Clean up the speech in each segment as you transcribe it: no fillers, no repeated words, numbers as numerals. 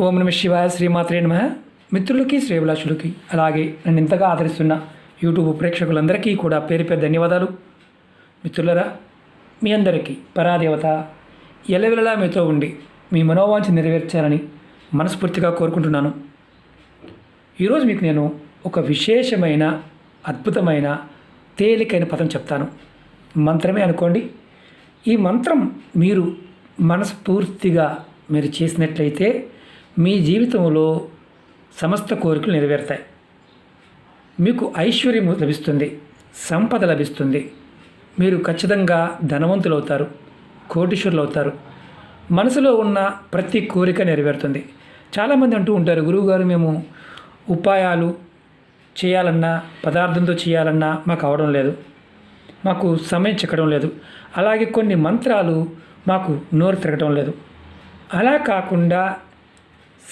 ఓం నమ శివాయ శ్రీమాత్రే నమః. మిత్రులకి శ్రేభిలాషులకి అలాగే నన్ను ఇంతగా ఆదరిస్తున్న యూట్యూబ్ ప్రేక్షకులందరికీ కూడా పేరు పేరు ధన్యవాదాలు. మిత్రులరా, మీ అందరికీ పరాదేవత ఎల్లవెల్లలా మీతో ఉండి మీ మనోవాంఛ నెరవేర్చాలని మనస్ఫూర్తిగా కోరుకుంటున్నాను. ఈరోజు మీకు నేను ఒక విశేషమైన అద్భుతమైన తేలికైన పదం చెప్తాను. మంత్రమే అనుకోండి. ఈ మంత్రం మీరు మనస్ఫూర్తిగా మీరు చేసినట్లయితే మీ జీవితంలో సమస్త కోరికలు నెరవేరుతాయి. మీకు ఐశ్వర్యం లభిస్తుంది, సంపద లభిస్తుంది. మీరు ఖచ్చితంగా ధనవంతులు అవుతారు, కోటీశ్వరులు అవుతారు. మనసులో ఉన్న ప్రతి కోరిక నెరవేరుతుంది. చాలామంది అంటూ ఉంటారు, గురువుగారు మేము ఉపాయాలు చేయాలన్నా పదార్థంతో చేయాలన్నా మాకు అవడం లేదు, మాకు సమయం చిక్కడం లేదు, అలాగే కొన్ని మంత్రాలు మాకు నోరు తిరగడం లేదు. అలా కాకుండా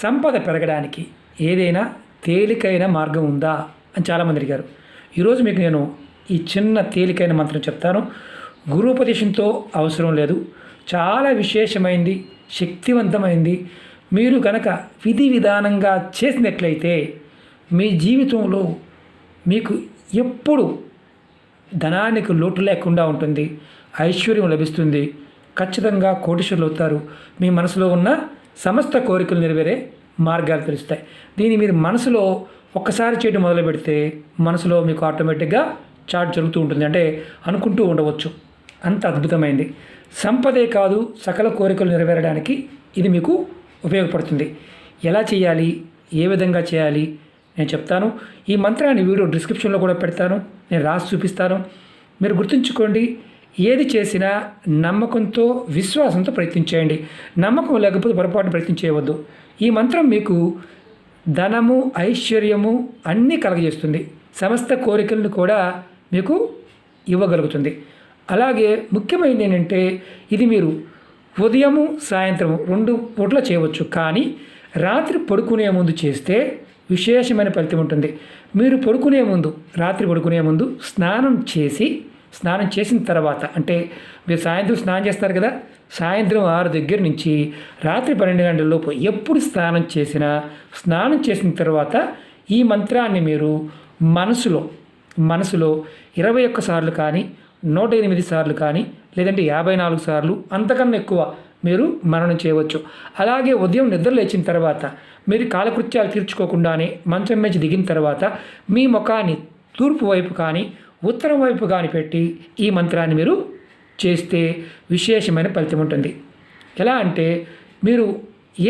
సంపద పెరగడానికి ఏదైనా తేలికైన మార్గం ఉందా అని చాలామంది అడిగారు. ఈరోజు మీకు నేను ఈ చిన్న తేలికైన మంత్రం చెప్తాను. గురూపదేశంతో అవసరం లేదు, చాలా విశేషమైంది, శక్తివంతమైంది. మీరు కనుక విధి విధానంగా చేసినట్లయితే మీ జీవితంలో మీకు ఎప్పుడు ధనానికి లోటు లేకుండా ఉంటుంది, ఐశ్వర్యం లభిస్తుంది, ఖచ్చితంగా కోటీశ్వరులు అవుతారు. మీ మనసులో ఉన్న సమస్త కోరికలు నెరవేరే మార్గాలు తెలుస్తాయి. దీన్ని మీరు మనసులో ఒక్కసారి చేయడం మొదలు పెడితే మనసులో మీకు ఆటోమేటిక్గా చాట్ జరుగుతూ ఉంటుంది. అంటే అనుకుంటూ ఉండవచ్చు, అంత అద్భుతమైంది. సంపదే కాదు, సకల కోరికలు నెరవేరడానికి ఇది మీకు ఉపయోగపడుతుంది. ఎలా చేయాలి, ఏ విధంగా చేయాలి నేను చెప్తాను. ఈ మంత్రాన్ని వీడియో డిస్క్రిప్షన్లో కూడా పెడతాను, నేను రాసి చూపిస్తాను. మీరు గుర్తుంచుకోండి, ఏది చేసినా నమ్మకంతో విశ్వాసంతో ప్రయత్నించేయండి. నమ్మకం లేకపోతే పొరపాటు ప్రయత్నం చేయవద్దు. ఈ మంత్రం మీకు ధనము ఐశ్వర్యము అన్నీ కలగజేస్తుంది, సమస్త కోరికలను కూడా మీకు ఇవ్వగలుగుతుంది. అలాగే ముఖ్యమైనది ఏంటంటే ఇది మీరు ఉదయము సాయంత్రము 2 పూట్ల చేయవచ్చు. కానీ రాత్రి పడుకునే ముందు చేస్తే విశేషమైన ఫలితం ఉంటుంది. మీరు పడుకునే ముందు, రాత్రి పడుకునే ముందు స్నానం చేసిన తర్వాత, అంటే మీరు సాయంత్రం స్నానం చేస్తారు కదా, సాయంత్రం 6 దగ్గర నుంచి రాత్రి 12 గంటల లోపు ఎప్పుడు స్నానం చేసిన తర్వాత ఈ మంత్రాన్ని మీరు మనసులో 21 సార్లు కానీ 108 సార్లు కానీ లేదంటే 54 సార్లు అంతకన్నా ఎక్కువ మీరు మననం చేయవచ్చు. అలాగే ఉదయం నిద్ర లేచిన తర్వాత మీరు కాలకృత్యాలు తీర్చుకోకుండానే మంచం మీద దిగిన తర్వాత మీ ముఖాన్ని తూర్పు వైపు కానీ ఉత్తరం వైపు కానీ పెట్టి ఈ మంత్రాన్ని మీరు చేస్తే విశేషమైన ఫలితం ఉంటుంది. ఎలా అంటే మీరు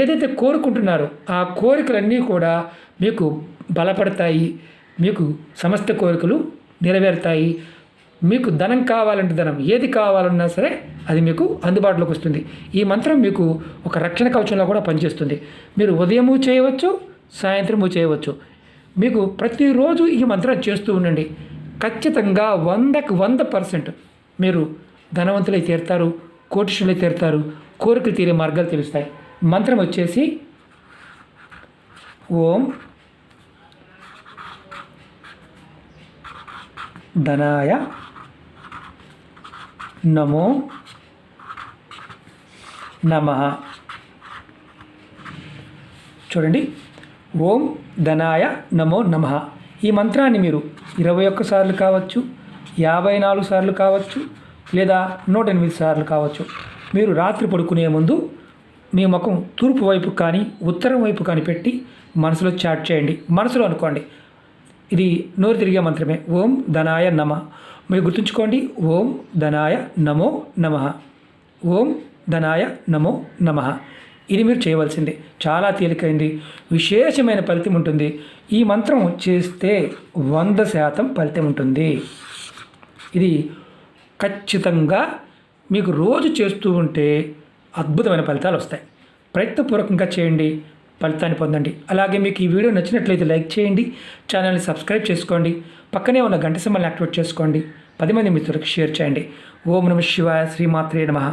ఏదైతే కోరుకుంటున్నారో ఆ కోరికలన్నీ కూడా మీకు బలపడతాయి, మీకు సమస్త కోరికలు నెరవేరుతాయి. మీకు ధనం కావాలంటే ధనం, ఏది కావాలన్నా సరే అది మీకు అందుబాటులోకి వస్తుంది. ఈ మంత్రం మీకు ఒక రక్షణ కవచంలో కూడా పనిచేస్తుంది. మీరు ఉదయము చేయవచ్చు, సాయంత్రము చేయవచ్చు. మీకు ప్రతిరోజు ఈ మంత్రం చేస్తూ ఉండండి. ఖచ్చితంగా 100కి 100% మీరు ధనవంతులై తీరుతారు, కోటీశ్వరులై తీరుతారు, కోరికలు తీరే మార్గాలు తెలుస్తాయి. మంత్రం వచ్చేసి ఓం ధనాయ నమో నమః. చూడండి, ఓం ధనాయ నమో నమః. ఈ మంత్రాన్ని మీరు 21 సార్లు కావచ్చు, 54 సార్లు కావచ్చు, లేదా 108 సార్లు కావచ్చు. మీరు రాత్రి పడుకునే ముందు మీ ముఖం తూర్పు వైపు కానీ ఉత్తరం వైపు కానీ పెట్టి మనసులో చాట్ చేయండి. మనసులో అనుకోండి, ఇది నోరు తిరిగే మంత్రమే. ఓం ధనాయ నమః. మీరు గుర్తుంచుకోండి, ఓం ధనాయ నమో నమః, ఓం ధనాయ నమో నమః. ఇది మీరు చేయవలసింది. చాలా తేలికైంది, విశేషమైన ఫలితం ఉంటుంది. ఈ మంత్రం చేస్తే 100% ఫలితం ఉంటుంది. ఇది ఖచ్చితంగా మీకు రోజు చేస్తూ ఉంటే అద్భుతమైన ఫలితాలు వస్తాయి. ప్రయత్నపూర్వకంగా చేయండి, ఫలితాన్ని పొందండి. అలాగే మీకు ఈ వీడియో నచ్చినట్లయితే లైక్ చేయండి, ఛానల్ని సబ్స్క్రైబ్ చేసుకోండి, పక్కనే ఉన్న గంట సింబల్ని యాక్టివేట్ చేసుకోండి, 10 మంది మిత్రులకు షేర్ చేయండి. ఓం నమః శివాయ శ్రీమాత్రే నమః.